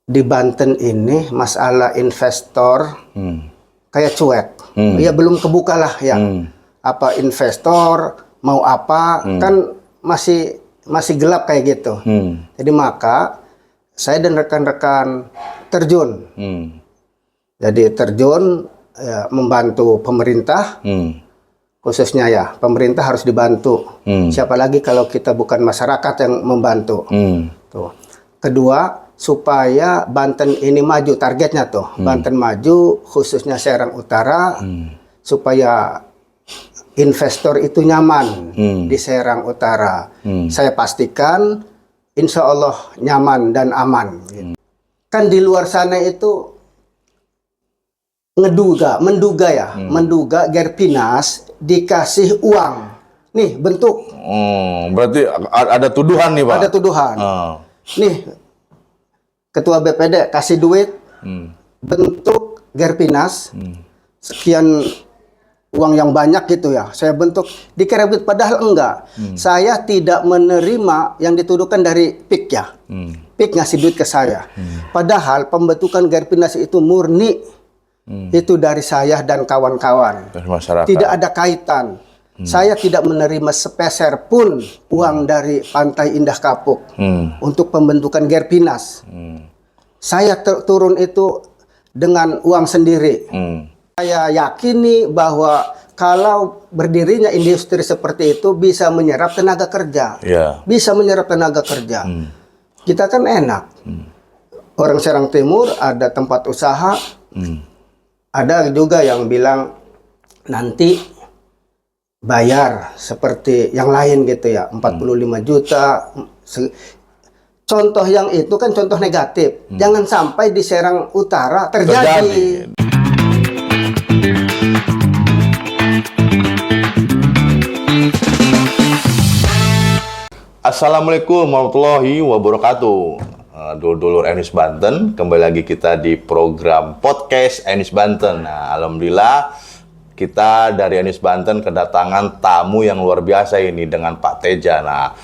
di Banten ini masalah investor kayak cuek. Ya belum kebuka lah ya. Apa investor mau apa kan masih gelap kayak gitu. Jadi maka saya dan rekan-rekan terjun. Jadi terjun ya, membantu pemerintah. Khususnya ya pemerintah harus dibantu. Siapa lagi kalau kita bukan masyarakat yang membantu. Tuh. Kedua, supaya Banten ini maju, targetnya tuh Banten maju, khususnya Serang Utara, supaya investor itu nyaman di Serang Utara. Saya pastikan insya Allah nyaman dan aman. Kan di luar sana itu menduga Gerpinas dikasih uang. Nih bentuk. Berarti ada tuduhan nih Pak? Ada tuduhan. Nih Ketua BPD kasih duit bentuk Gerpinas sekian uang yang banyak gitu ya. Saya bentuk dikira duit padahal enggak. Saya tidak menerima yang dituduhkan dari PIK ya. PIK ngasih duit ke saya. Padahal pembentukan Gerpinas itu murni itu dari saya dan kawan-kawan. Tidak ada kaitan. Saya tidak menerima sepeser pun uang dari Pantai Indah Kapuk untuk pembentukan Gerpinas. Saya turun itu dengan uang sendiri. Saya yakini bahwa kalau berdirinya industri seperti itu bisa menyerap tenaga kerja. Bisa menyerap tenaga kerja. Kita kan enak. Orang Serang Timur ada tempat usaha. Ada juga yang bilang nanti bayar seperti yang lain gitu ya, 45 juta. Contoh yang itu kan contoh negatif. Jangan sampai di Serang Utara terjadi. Assalamualaikum warahmatullahi wabarakatuh. Dulur Enis Banten, kembali lagi kita di program podcast Enis Banten. Nah, alhamdulillah kita dari Enis Banten kedatangan tamu yang luar biasa ini dengan Pak Teja. Nah,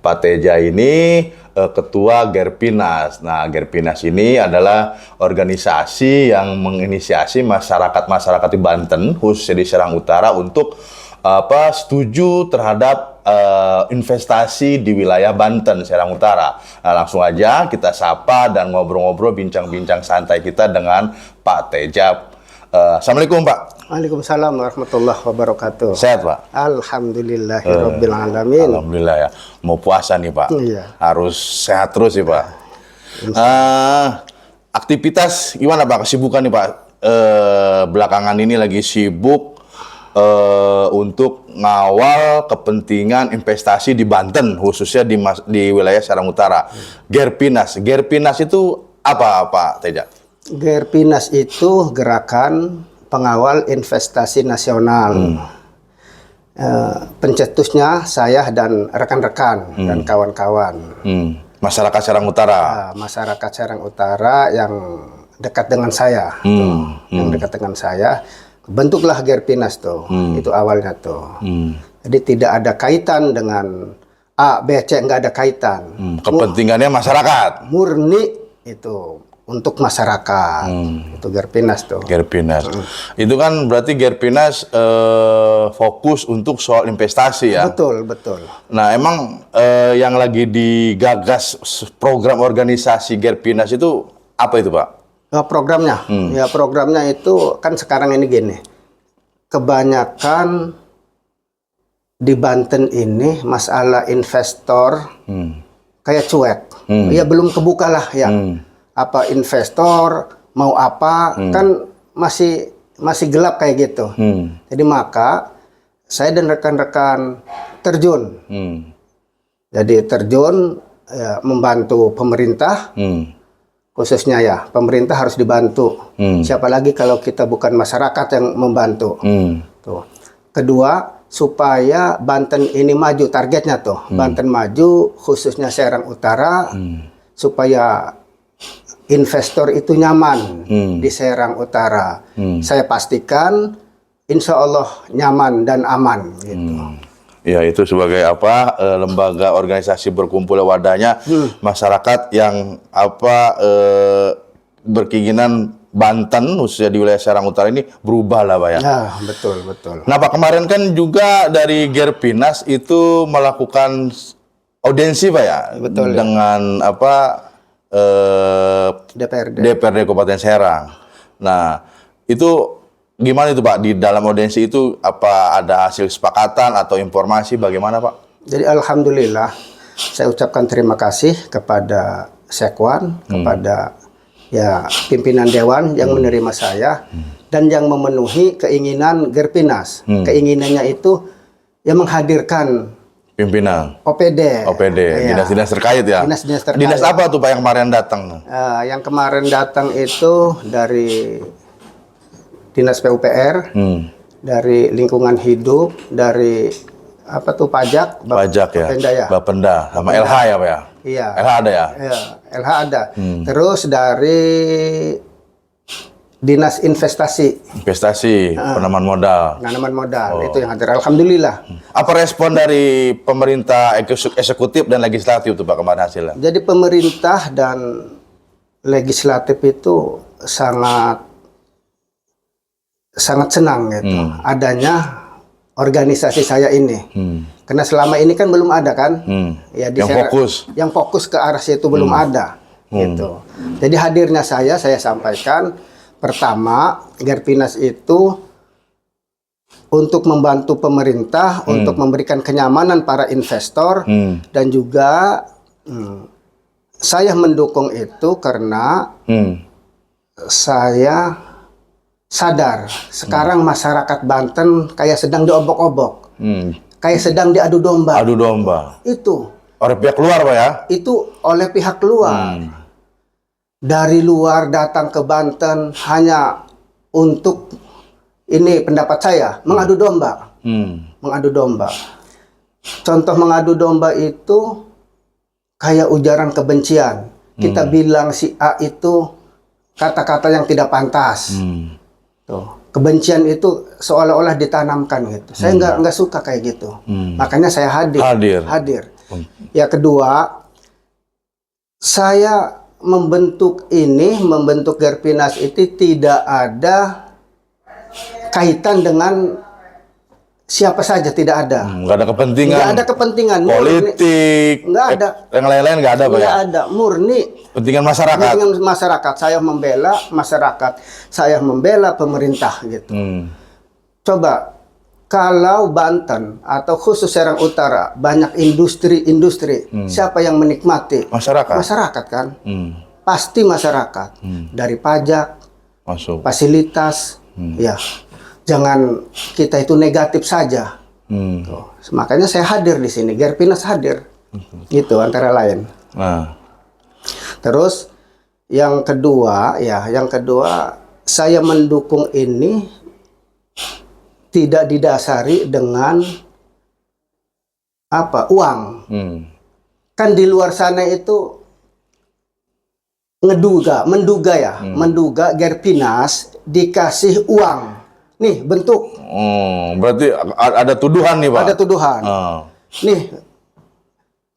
Pak Teja ini ketua Gerpinas. Nah, Gerpinas ini adalah organisasi yang menginisiasi masyarakat di Banten, khususnya di Serang Utara untuk setuju terhadap investasi di wilayah Banten, Serang Utara. Nah, langsung aja kita sapa dan ngobrol-ngobrol, bincang-bincang santai kita dengan Pak Teja. Assalamualaikum Pak. Waalaikumsalam warahmatullahi wabarakatuh. Sehat Pak? Alhamdulillahirabbil alamin. Alhamdulillah ya. Mau puasa nih Pak. Iya. Harus sehat terus sih Pak. Aktivitas gimana Pak? Kesibukan nih Pak. Belakangan ini lagi sibuk untuk ngawal kepentingan investasi di Banten, khususnya di wilayah Serang Utara. Gerpinas itu apa Pak Teja? Gerpinas itu gerakan pengawal investasi nasional. Pencetusnya saya dan rekan-rekan dan kawan-kawan. Masyarakat Serang Utara. Masyarakat Serang Utara yang dekat dengan saya. Yang dekat dengan saya. Bentuklah Gerpinas tuh, itu awalnya tuh. Jadi tidak ada kaitan dengan A, B, C, nggak ada kaitan. Kepentingannya masyarakat. Murni itu untuk masyarakat. Itu Gerpinas tuh. Gerpinas. Itu kan berarti Gerpinas fokus untuk soal investasi ya? Betul, betul. Nah emang yang lagi digagas program organisasi Gerpinas itu apa itu Pak? Programnya, ya programnya itu kan sekarang ini gini, kebanyakan di Banten ini masalah investor kayak cuek, ya belum kebuka lah ya, apa investor mau apa kan masih gelap kayak gitu. Jadi maka saya dan rekan-rekan terjun, jadi terjun ya, membantu pemerintah. Khususnya ya pemerintah harus dibantu. Siapa lagi kalau kita bukan masyarakat yang membantu. Tuh. Kedua, supaya Banten ini maju, targetnya tuh Banten maju, khususnya Serang Utara, supaya investor itu nyaman di Serang Utara. Saya pastikan insya Allah nyaman dan aman gitu. Ya, itu sebagai apa lembaga organisasi berkumpul wadahnya masyarakat yang berkeinginan Banten khususnya di wilayah Serang Utara ini berubah lah Pak ya. Ya, betul, betul. Nah Pak, kemarin kan juga dari Gerpinas itu melakukan audiensi Pak ya, Betul, dengan DPRD. DPRD Kabupaten Serang. Nah itu gimana itu Pak, di dalam audiensi itu apa ada hasil kesepakatan atau informasi bagaimana Pak? Jadi alhamdulillah saya ucapkan terima kasih kepada Sekwan, kepada ya pimpinan dewan yang menerima saya dan yang memenuhi keinginan Gerpinas. Keinginannya itu yang menghadirkan Pimpinan OPD. Ya. dinas-dinas terkait ya. Dinas-dinas terkait. Dinas apa tuh Pak yang kemarin datang? Yang kemarin datang itu dari Dinas PUPR, dari lingkungan hidup, dari apa tuh pajak, Pajak ya, Bapenda ya. Bapenda sama LH ya Pak ya. Iya. LH ada ya. Ya, LH ada. Terus dari Dinas Investasi, Penanaman modal. penanaman modal itu yang hadir. Alhamdulillah. Apa respon dari pemerintah eksekutif dan legislatif tuh Pak kemarin hasilnya? Jadi pemerintah dan legislatif itu sangat senang gitu adanya organisasi saya ini. Karena selama ini kan belum ada kan. Ya, yang fokus ke arah situ belum ada gitu. Jadi hadirnya saya sampaikan pertama, Gerpinas itu untuk membantu pemerintah untuk memberikan kenyamanan para investor dan juga saya mendukung itu karena saya sadar sekarang masyarakat Banten kayak sedang diobok-obok, kayak sedang diadu domba. Adu domba. Itu oleh pihak luar Pak ya? Itu oleh pihak luar. Dari luar datang ke Banten hanya untuk ini pendapat saya mengadu domba. Mengadu domba. Contoh mengadu domba itu kayak ujaran kebencian. Kita bilang si A itu kata-kata yang tidak pantas. Tuh, kebencian itu seolah-olah ditanamkan gitu. Saya nggak suka kayak gitu. Makanya saya hadir. Ya kedua, saya membentuk Gerpinas itu tidak ada kaitan dengan siapa saja, tidak ada. Nggak ada kepentingan. Nggak ada kepentingan politik. Nggak ada. Yang lain-lain nggak ada Pak ya? Nggak ada, murni. Kepentingan masyarakat. Kepentingan masyarakat. Saya membela masyarakat. Saya membela pemerintah gitu. Coba kalau Banten atau khusus Serang Utara banyak industri, siapa yang menikmati? Masyarakat. Masyarakat kan? Pasti masyarakat. Dari pajak, masuk fasilitas, ya. Jangan kita itu negatif saja. Tuh. Makanya saya hadir di sini. Gerpinas hadir. Gitu antara lain. Nah. Terus yang kedua saya mendukung ini tidak didasari dengan uang. Kan di luar sana itu menduga Gerpinas dikasih uang. Nih bentuk. Berarti ada tuduhan nih Pak? Ada tuduhan. Nih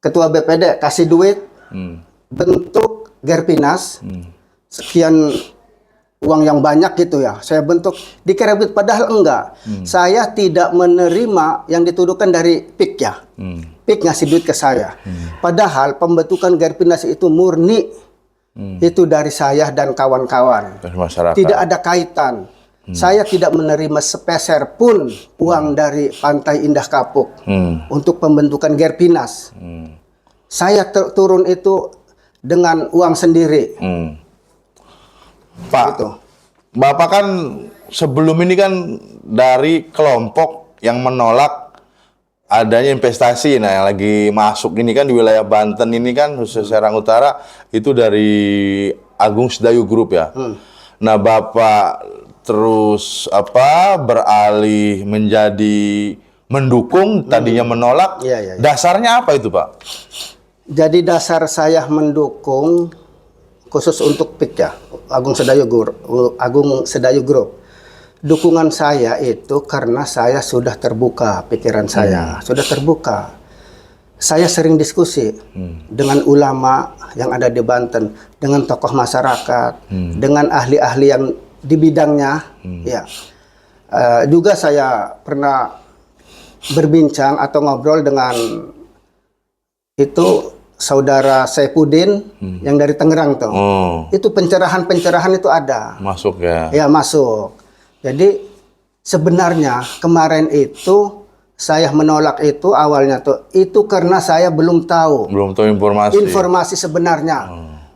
Ketua BPD kasih duit bentuk Gerpinas sekian uang yang banyak gitu ya. Saya bentuk dikira duit padahal enggak. Saya tidak menerima yang dituduhkan dari PIK ya. PIK ngasih duit ke saya. Padahal pembentukan Gerpinas itu murni itu dari saya dan kawan-kawan. Tidak ada kaitan. Saya tidak menerima sepeser pun uang dari Pantai Indah Kapuk untuk pembentukan Gerpinas. Saya turun itu dengan uang sendiri. Pak, gitu. Bapak kan sebelum ini kan dari kelompok yang menolak adanya investasi. Nah, yang lagi masuk ini kan di wilayah Banten ini kan khusus Serang Utara itu dari Agung Sedayu Group ya. Nah, Bapak terus beralih menjadi mendukung, tadinya menolak. Iya. Dasarnya apa itu, Pak? Jadi dasar saya mendukung khusus untuk PIK ya, Agung Sedayu Group. dukungan saya itu karena saya sudah terbuka, pikiran saya sudah terbuka. Saya sering diskusi dengan ulama yang ada di Banten, dengan tokoh masyarakat, dengan ahli-ahli yang di bidangnya. Ya, juga saya pernah berbincang atau ngobrol dengan itu saudara Saifuddin yang dari Tangerang tuh. Itu pencerahan-pencerahan itu ada. Masuk ya. Ya, masuk. Jadi sebenarnya kemarin itu saya menolak itu awalnya tuh itu karena saya belum tahu informasi sebenarnya.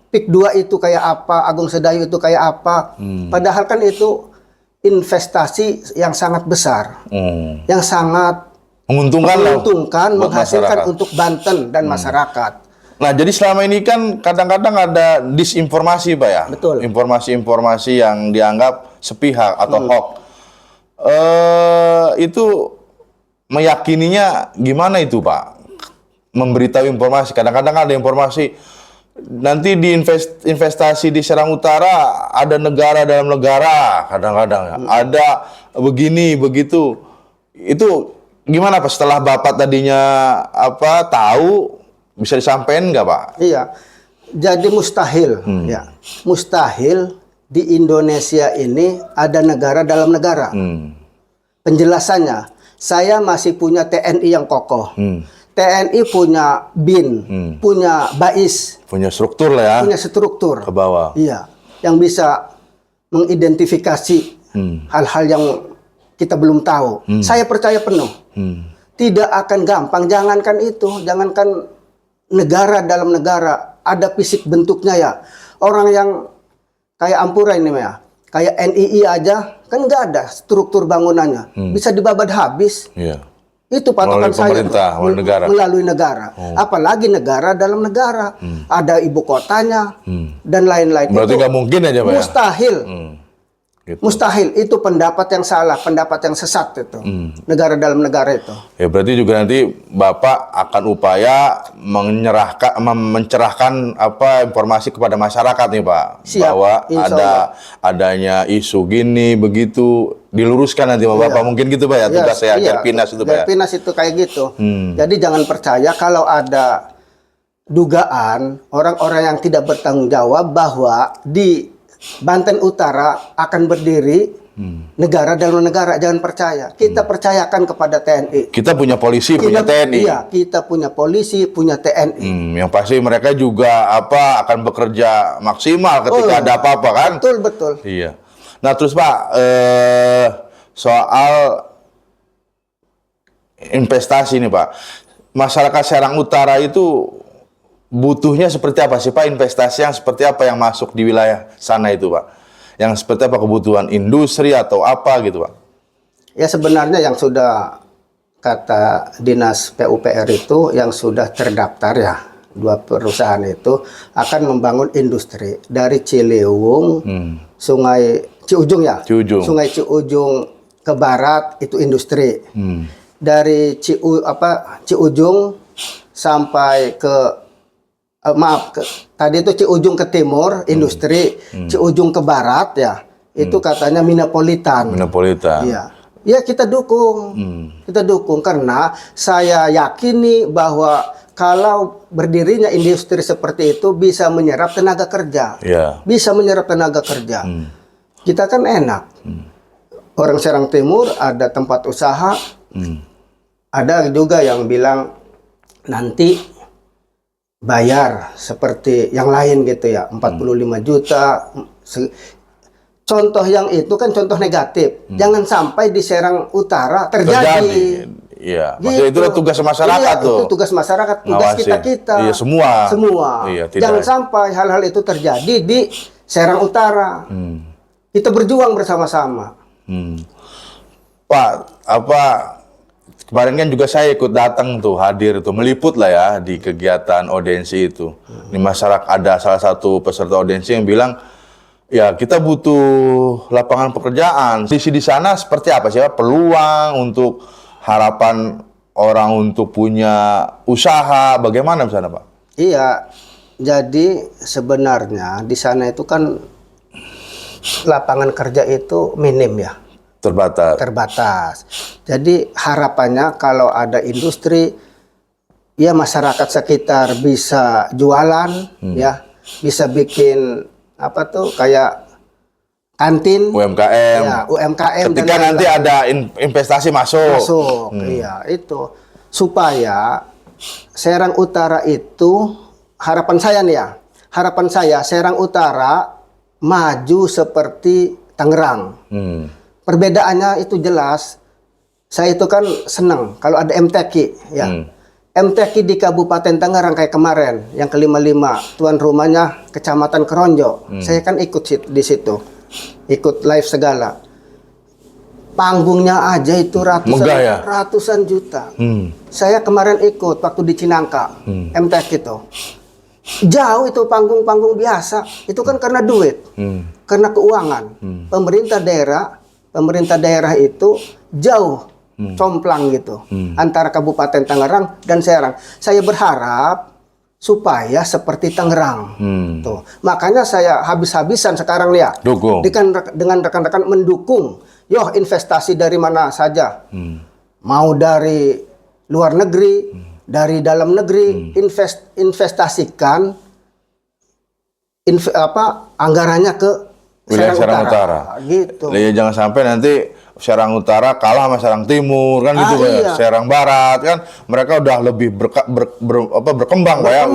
PIK 2 itu kayak apa, Agung Sedayu itu kayak apa. Padahal kan itu investasi yang sangat besar. Yang sangat menguntungkan menghasilkan masyarakat. Untuk Banten dan masyarakat. Nah, jadi selama ini kan kadang-kadang ada disinformasi, Pak ya? Betul. Informasi-informasi yang dianggap sepihak atau hoax. Itu meyakininya gimana itu, Pak? Memberitahu informasi. Kadang-kadang ada informasi nanti di investasi di Serang Utara ada negara dalam negara, kadang-kadang ada begini begitu. Itu gimana Pak setelah Bapak tadinya tahu, bisa disampaikan nggak Pak? Iya. Jadi mustahil ya. Mustahil di Indonesia ini ada negara dalam negara. Penjelasannya, saya masih punya TNI yang kokoh. TNI punya BIN, punya BAIS, punya struktur lah ya. Punya struktur ke bawah. Iya, yang bisa mengidentifikasi hal-hal yang kita belum tahu. Saya percaya penuh. Tidak akan gampang. Jangankan itu, jangankan negara dalam negara, ada fisik bentuknya ya. Orang yang kayak Ampura ini ya, kayak NII aja kan nggak ada struktur bangunannya, bisa dibabat habis. Iya. Itu patokan saya melalui negara. Apalagi negara dalam negara, ada ibu kotanya dan lain-lain. Berarti nggak mungkin aja Pak. Mustahil. Gitu. Mustahil, itu pendapat yang salah, pendapat yang sesat itu. Negara dalam negara itu. Ya berarti juga nanti Bapak akan upaya mencerahkan informasi kepada masyarakat nih Pak. Siap, bahwa adanya isu gini begitu diluruskan nanti Bapak. Iya. Mungkin gitu Pak ya, tugas saya Gerpinas itu Pak. Gerpinas itu kayak gitu. Jadi jangan percaya kalau ada dugaan orang-orang yang tidak bertanggung jawab bahwa di Banten Utara akan berdiri negara dalam negara. Jangan percaya. Kita percayakan kepada TNI. Kita punya polisi, punya TNI. Iya, kita punya polisi, punya TNI. Yang pasti mereka juga akan bekerja maksimal ketika ada apa-apa kan? Betul, betul. Iya. Nah terus Pak, soal investasi nih Pak, masyarakat Serang Utara itu butuhnya seperti apa sih Pak? Investasi yang seperti apa yang masuk di wilayah sana itu Pak? Yang seperti apa kebutuhan industri atau apa gitu Pak? Ya sebenarnya yang sudah kata Dinas PUPR itu yang sudah terdaftar ya, 2 perusahaan itu akan membangun industri dari Ciliwung, Sungai Ciujung ya. Sungai Ciujung ke barat itu industri. Dari Ciujung sampai ke tadi itu Ciujung ke timur industri, Ciujung ke barat ya itu katanya Minapolitan. Iya, ya kita dukung, kita dukung karena saya yakini bahwa kalau berdirinya industri seperti itu bisa menyerap tenaga kerja, bisa menyerap tenaga kerja. Kita kan enak, orang Serang Timur ada tempat usaha, ada juga yang bilang nanti bayar seperti yang lain gitu ya, 45 juta. Contoh yang itu kan contoh negatif. Jangan sampai di Serang Utara terjadi. Iya, maksudnya itu tugas masyarakat tuh. Itu tugas masyarakat, tugas kita-kita. Iya, semua. Iya, jangan sampai hal-hal itu terjadi di Serang Utara. Kita berjuang bersama-sama. Pak, kemarin kan juga saya ikut datang tuh, hadir tuh, meliput lah ya di kegiatan audiensi itu. Di masyarakat ada salah satu peserta audiensi yang bilang, ya kita butuh lapangan pekerjaan. Di sana seperti apa sih peluang untuk harapan orang untuk punya usaha, bagaimana di sana Pak? Iya, jadi sebenarnya di sana itu kan lapangan kerja itu minim ya. terbatas. Jadi harapannya kalau ada industri, ya masyarakat sekitar bisa jualan, ya bisa bikin apa tuh kayak kantin, UMKM. ya, UMKM. Ketika dan nanti ada investasi masuk. Iya itu supaya Serang Utara itu harapan saya nih ya, harapan saya Serang Utara maju seperti Tangerang. Perbedaannya itu jelas. Saya itu kan senang kalau ada MTQ ya. MTQ di Kabupaten Tangerang kayak kemarin yang ke-55 tuan rumahnya Kecamatan Keronjo. Saya kan ikut di situ. Ikut live segala. Panggungnya aja itu Megah ya? ratusan juta. Saya kemarin ikut waktu di Cinangka, MTQ itu. Jauh itu panggung-panggung biasa. Itu kan karena duit, karena keuangan. Pemerintah daerah itu jauh complang gitu antara Kabupaten Tangerang dan Serang. Saya berharap supaya seperti Tangerang. Tuh. Makanya saya habis-habisan sekarang nih ya. Dukung. Dengan rekan-rekan mendukung. Yoh investasi dari mana saja. Mau dari luar negeri, dari dalam negeri, investasikan anggarannya ke wilayah Serang Utara. Gitu. Ya, jangan sampai nanti Serang Utara kalah sama Serang Timur kan gitu Pak. Iya. Serang Barat kan mereka udah lebih berkembang Pak ya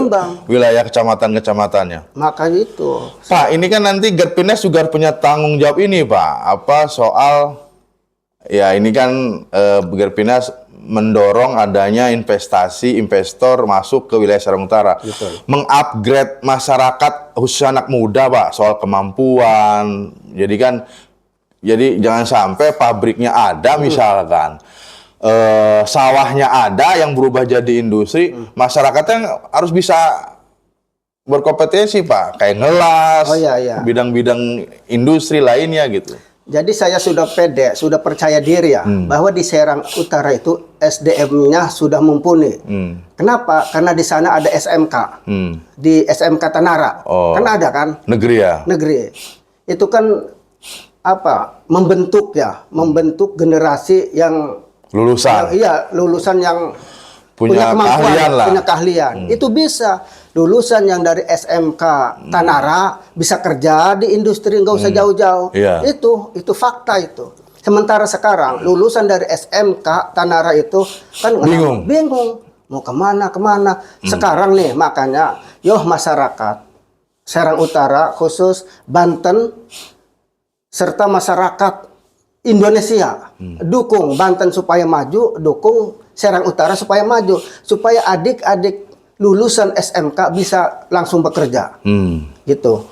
wilayah kecamatan-kecamatannya. Maka itu. Pak, ini kan nanti Gerpines juga punya tanggung jawab ini Pak. Apa soal ya ini kan Gerpines mendorong adanya investor masuk ke wilayah Serang Utara. Betul. Mengupgrade masyarakat khususnya anak muda Pak soal kemampuan. Jadi jangan sampai pabriknya ada misalkan sawahnya ada yang berubah jadi industri, masyarakatnya harus bisa berkompetensi Pak, kayak ngelas, bidang-bidang industri lainnya gitu. Jadi saya sudah pede, sudah percaya diri ya, bahwa di Serang Utara itu SDM-nya sudah mumpuni. Kenapa? Karena di sana ada SMK, di SMK Tanara, kan ada kan? Negeri ya? Negeri. Itu kan membentuk generasi yang lulusan. Lulusan yang punya kemampuan, keahlian lah. punya keahlian. Itu bisa lulusan yang dari SMK Tanara bisa kerja di industri, nggak usah jauh-jauh. Itu fakta itu. Sementara sekarang lulusan dari SMK Tanara itu kan bingung mau kemana. Sekarang nih makanya masyarakat Serang Utara khusus Banten serta masyarakat Indonesia dukung Banten supaya maju, dukung Serang Utara supaya maju, supaya adik-adik lulusan SMK bisa langsung bekerja, gitu.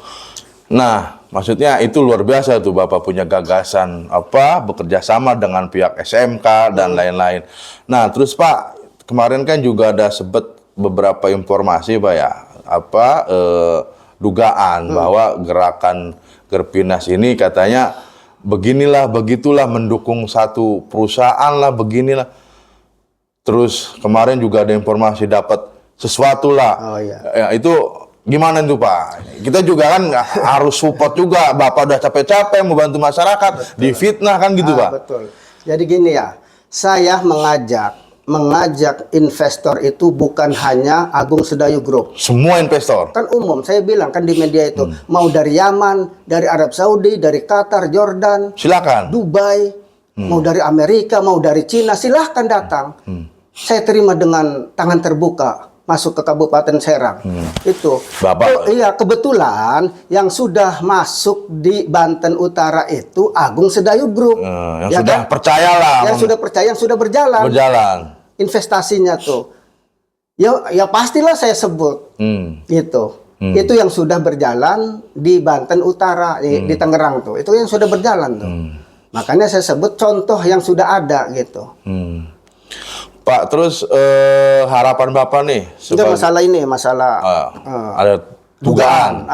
Nah, maksudnya itu luar biasa tuh Bapak punya gagasan bekerja sama dengan pihak SMK dan lain-lain. Nah, terus Pak kemarin kan juga ada beberapa informasi Pak ya, dugaan bahwa gerakan Gerpines ini katanya beginilah begitulah mendukung satu perusahaan lah beginilah. Terus kemarin juga ada informasi dapat sesuatu lah. Ya, itu gimana itu Pak? Kita juga kan harus support juga. Bapak udah capek-capek membantu masyarakat, difitnah kan gitu Pak? Betul. Jadi gini ya, saya mengajak investor itu bukan hanya Agung Sedayu Group. Semua investor? Kan umum, saya bilang kan di media itu, mau dari Yaman, dari Arab Saudi, dari Qatar, Jordan, silakan. Dubai, mau dari Amerika, mau dari Cina, silahkan datang. Saya terima dengan tangan terbuka masuk ke Kabupaten Serang. Itu. Bapak. Iya, kebetulan yang sudah masuk di Banten Utara itu Agung Sedayu Group. Yang sudah percaya lah. Yang sudah percaya, yang sudah berjalan. Investasinya tuh. Ya pastilah saya sebut. Gitu. Itu yang sudah berjalan di Banten Utara, di Tangerang tuh. Itu yang sudah berjalan tuh. Makanya saya sebut contoh yang sudah ada gitu. Pak, terus harapan Bapak nih? Enggak masalah ini, ada dugaan.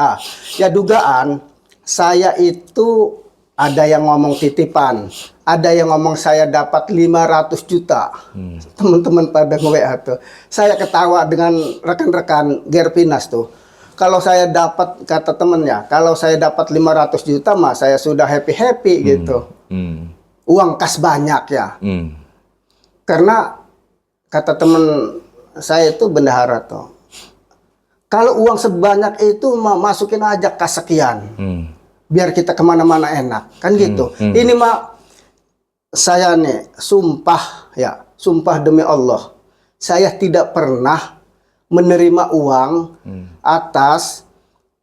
Ya dugaan, saya itu ada yang ngomong titipan, ada yang ngomong saya dapat 500 juta. Teman-teman pada nge-WA tuh. Saya ketawa dengan rekan-rekan Gerpines tuh. Kalau saya dapat, kata temennya, kalau saya dapat 500 juta mah saya sudah happy-happy gitu. uang kas banyak ya. Karena kata teman saya itu bendahara tuh, kalau uang sebanyak itu masukin aja kas sekian, biar kita kemana-mana enak, kan gitu. Ini mah saya nih sumpah ya, sumpah demi Allah, saya tidak pernah menerima uang atas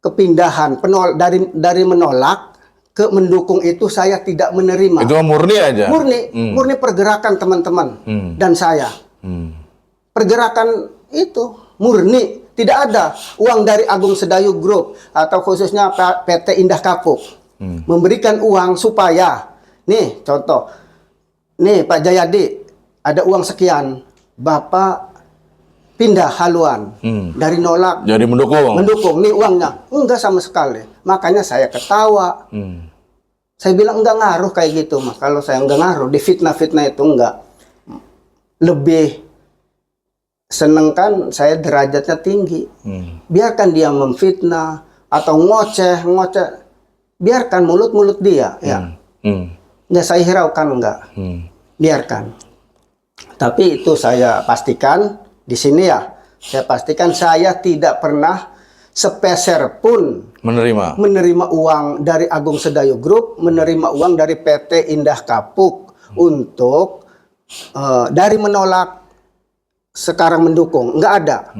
kepindahan dari menolak ke mendukung, itu saya tidak menerima. Itu murni aja. Murni pergerakan teman-teman dan saya. Pergerakan itu murni, tidak ada uang dari Agung Sedayu Group atau khususnya PT Indah Kapuk memberikan uang supaya nih contoh, nih Pak Jayadi ada uang sekian, Bapak pindah haluan dari nolak jadi mendukung nih uangnya, enggak sama sekali. Makanya saya ketawa. Saya bilang enggak ngaruh kayak gitu mah. Kalau saya enggak ngaruh di fitnah-fitnah itu enggak. Lebih seneng kan saya derajatnya tinggi. Biarkan dia memfitnah atau ngoceh. Biarkan mulut-mulut dia ya. Enggak saya hiraukan, enggak. Biarkan. Tapi itu saya pastikan di sini ya. Saya pastikan saya tidak pernah sepeser pun menerima uang dari Agung Sedayu Group, menerima uang dari PT Indah Kapuk untuk dari menolak sekarang mendukung, nggak ada.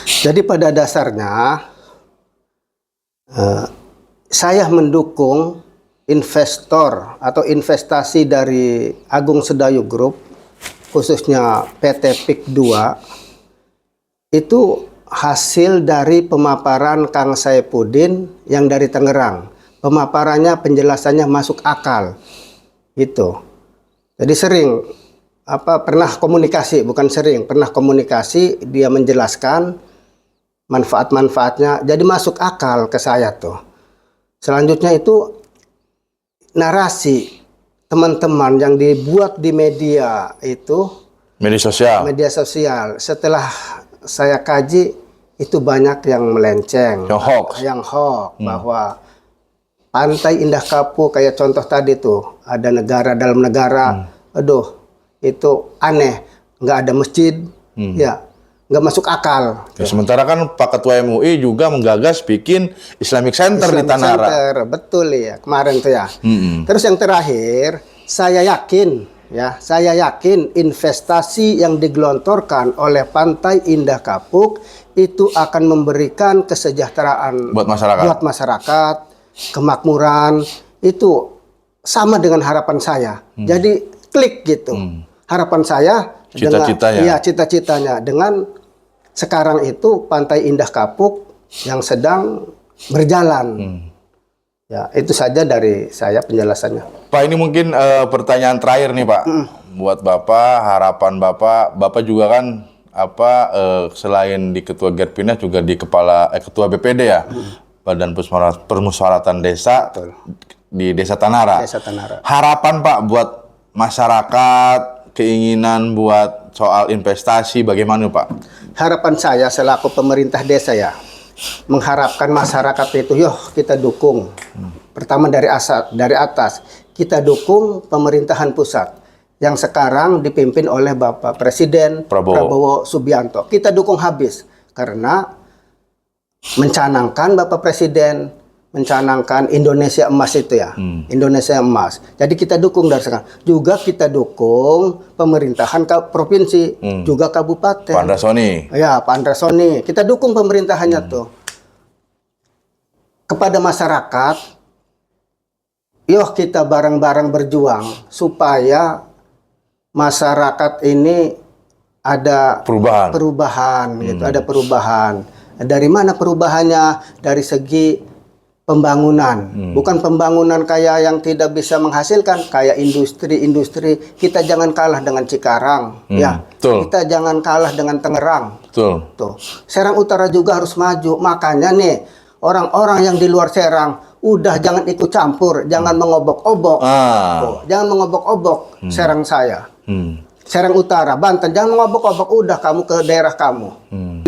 Jadi pada dasarnya saya mendukung investor atau investasi dari Agung Sedayu Group, khususnya PT PIK 2, itu hasil dari pemaparan Kang Saifuddin yang dari Tangerang. Pemaparannya, penjelasannya masuk akal, gitu. Jadi pernah komunikasi, bukan sering, pernah komunikasi, dia menjelaskan manfaat-manfaatnya, jadi masuk akal ke saya tuh. Selanjutnya itu narasi teman-teman yang dibuat di media itu, media sosial. Setelah saya kaji, itu banyak yang melenceng, yang hoax, bahwa Pantai Indah Kapuk kayak contoh tadi tuh, ada negara dalam negara, aduh itu aneh, nggak ada masjid, ya nggak masuk akal. Ya, sementara kan Pak Ketua MUI juga menggagas bikin Islamic Center di Tanara. Betul ya, kemarin tuh ya. Terus yang terakhir, saya yakin investasi yang digelontorkan oleh Pantai Indah Kapuk itu akan memberikan kesejahteraan buat masyarakat, kemakmuran, itu sama dengan harapan saya. Jadi klik gitu. Harapan saya cita-citanya dengan sekarang itu Pantai Indah Kapuk yang sedang berjalan. Ya, itu saja dari saya penjelasannya. Pak, ini mungkin pertanyaan terakhir nih, Pak. Buat Bapak, harapan Bapak juga kan selain di Ketua Gerpinas juga di Ketua BPD ya. Badan Permusyawaratan Desa. Betul. Di Desa Tanara. Harapan Pak buat masyarakat, keinginan buat soal investasi bagaimana Pak? Harapan saya selaku pemerintah desa ya, mengharapkan masyarakat itu, kita dukung. Pertama dari atas, kita dukung pemerintahan pusat yang sekarang dipimpin oleh Bapak Presiden Prabowo Subianto. Kita dukung habis karena mencanangkan Bapak Presiden, mencanangkan Indonesia Emas itu ya, Indonesia Emas. Jadi kita dukung dari sekarang. Juga kita dukung pemerintahan provinsi, juga kabupaten. Pak Andrasoni. Ya, Pak Andrasoni. Kita dukung pemerintahannya tuh. Kepada masyarakat, kita bareng-bareng berjuang supaya masyarakat ini ada perubahan gitu, ada perubahan. Dari mana perubahannya? Dari segi pembangunan, bukan pembangunan kayak yang tidak bisa menghasilkan, kayak industri. Kita jangan kalah dengan Cikarang, betul. Kita jangan kalah dengan Tangerang. Betul. Tuh, Serang Utara juga harus maju. Makanya nih, orang-orang yang di luar Serang, udah jangan ikut campur, jangan mengobok-obok. Jangan mengobok-obok Serang saya. Serang Utara, Banten, jangan mengobok-obok, udah kamu ke daerah kamu.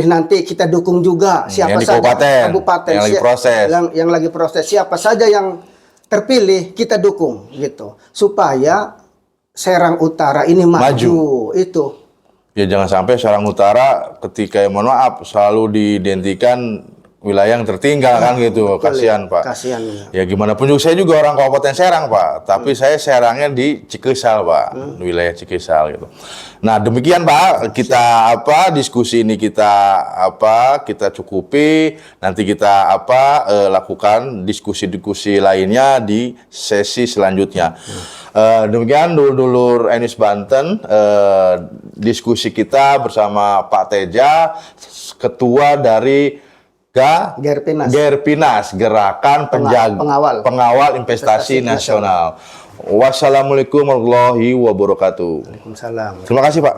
Nanti kita dukung juga siapa saja kabupaten yang lagi proses. Yang lagi proses, siapa saja yang terpilih kita dukung gitu supaya Serang Utara ini maju. Itu. Ya jangan sampai Serang Utara ketika mohon maaf selalu diidentikan wilayah yang tertinggal kan gitu. Kasihan Pak. Kasihan. Ya gimana pun juga saya juga orang Kabupaten Serang Pak, tapi saya Serangnya di Cikesal Pak, wilayah Cikesal gitu. Nah demikian Pak, kita diskusi ini kita cukupi, nanti kita lakukan diskusi-diskusi lainnya di sesi selanjutnya. Demikian dulur Enis Banten, diskusi kita bersama Pak Teja, ketua dari Gerpinas, Gerakan Pengawal Investasi Nasional. Wassalamualaikum warahmatullahi wabarakatuh. Waalaikumsalam. Terima kasih Pak.